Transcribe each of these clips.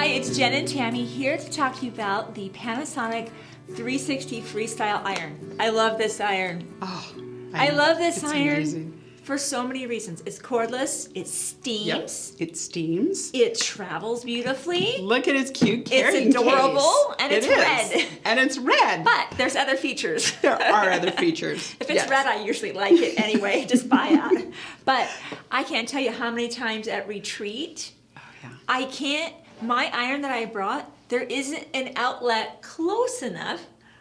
Hi, it's Jen and Tammy here to talk to you about the Panasonic 360 Freestyle Iron. I love this iron. Oh, I love this it's iron amazing. for so many reasons. It's cordless, it steams. Yep, it steams. It travels beautifully. Look at its cute carrying It's adorable, case. and it's It is. red. And it's red. But there's other features. There are other features. If it's red, I usually like it anyway, just buy that. But I can't tell you how many times at retreat, I can't, my iron that I brought, there isn't an outlet close enough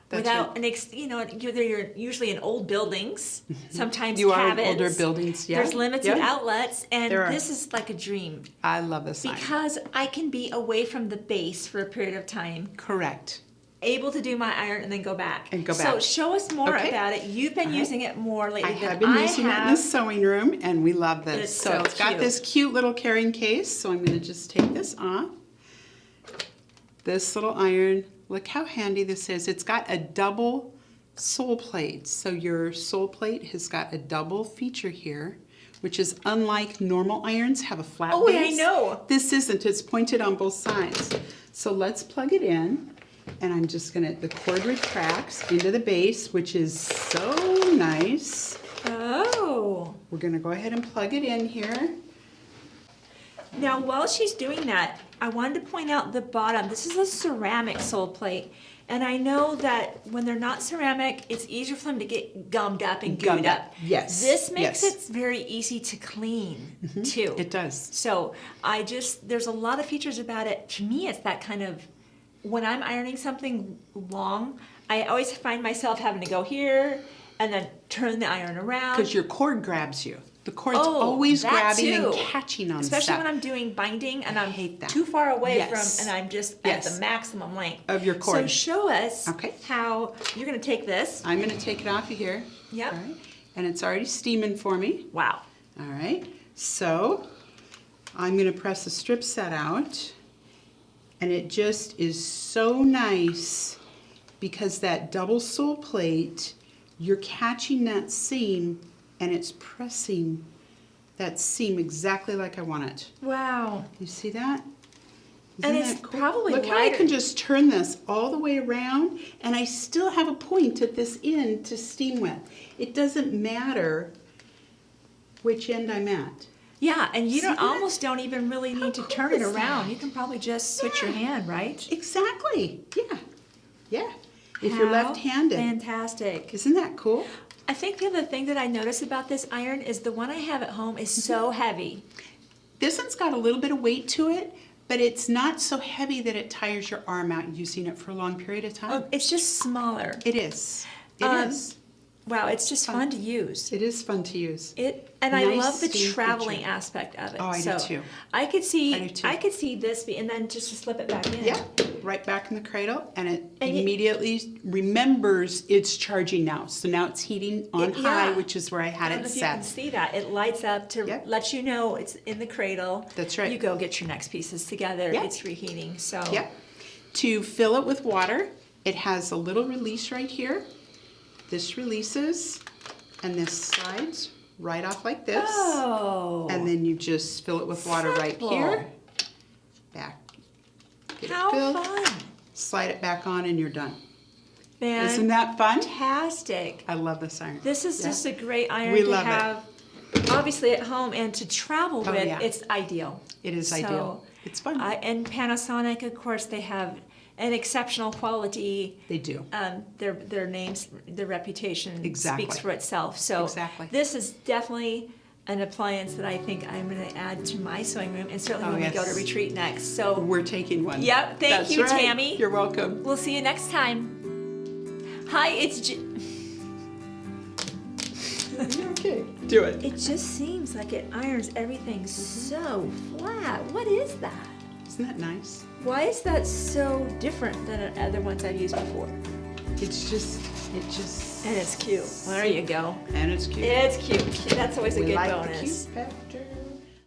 without you're usually in old buildings, sometimes you cabins. are in older buildings, yeah. There's limited outlets, and There are. this is like a dream. I love this iron. Because I can be away from the base for a period of time. Correct. Able to do my iron and then go back. And go back. So show us more Okay. about it. You've been using it more lately I than have been using it in the sewing room, and we love this. It's so it's got cute. this cute little carrying case, so I'm going to just take this off. This little iron, look how handy this is. It's got a double sole plate, so your sole plate has got a double feature here, which is unlike normal irons have a flat base. Oh, I know. This isn't, it's pointed on both sides. So let's plug it in, and I'm just gonna, the cord retracts into the base, which is so nice. Oh. We're gonna go ahead and plug it in here. Now, while she's doing that, I wanted to point out the bottom. This is a ceramic sole plate. And I know that when they're not ceramic, it's easier for them to get gummed up and gooed up. Yes. This makes yes. it very easy to clean, too. It does. So there's a lot of features about it. To me, it's that kind of, when I'm ironing something long, I always find myself having to go here and then turn the iron around. Because your cord grabs you. The cord's always grabbing and catching on Especially stuff. when I'm doing binding and I'm hate that. too far away Yes. from, and I'm just at the maximum length. Of your cord. So show us Okay. how you're going to take this. I'm going to take it off of here. Yep. All right. And it's already steaming for me. Wow. All right. So I'm going to press the strip set out. And it just is so nice because that double sole plate, you're catching that seam and it's pressing that seam exactly like I want it. Wow. You see that? And Isn't it's that cool? probably Look how I lighter. can just turn this all the way around and I still have a point at this end to steam with. It doesn't matter which end I'm at. Yeah, and you See that? almost don't even really need to cool turn it is around. that? You can probably just switch your hand, right? Exactly. Yeah. Yeah. If you're How left-handed. Fantastic. Isn't that cool? I think the other thing that I notice about this iron is the one I have at home is so heavy. This one's got a little bit of weight to it, but it's not so heavy that it tires your arm out using it for a long period of time. It's just smaller. It is. It is. Wow, it's just fun to use. It is fun to use. And I Nice love the steam traveling feature. aspect of it. Oh, I do too. I could see I do too. I could see this and then just to slip it back in. Yeah, right back in the cradle, and it And it- immediately remembers it's charging now. So now it's heating on high, yeah. which is where I had I don't it know if you can set. see that. It lights up to Yep. let you know it's in the cradle. That's right. You go get your next pieces together. Yep. It's reheating. So Yep. To fill it with water, it has a little release right here. This releases, and this slides right off like this. Oh. And then you just fill it with water right Simple. here. Back. Get How it filled. fun. Slide it back on, and you're done. Man. Isn't that fun? Fantastic. I love this iron. This is just a great iron We to love it. have, obviously at home, and to travel with. yeah. It's ideal. It is ideal. It's fun. And Panasonic, of course, they have an exceptional quality. They do. Their names, their reputation Exactly. speaks for itself. So Exactly. this is definitely an appliance that I think I'm going to add to my sewing room, and certainly when we go to yes. retreat next. So We're taking one. Yep, thank That's you, right. Tammy. You're welcome. we'll see you next time. Hi, it's Okay, do it. It just seems like it irons everything so flat. What is that? Isn't that nice? Why is that so different than other ones I've used before? It's just. And it's cute. Well, there you go. And it's cute. It's cute. That's always a We good like bonus. the cute factor.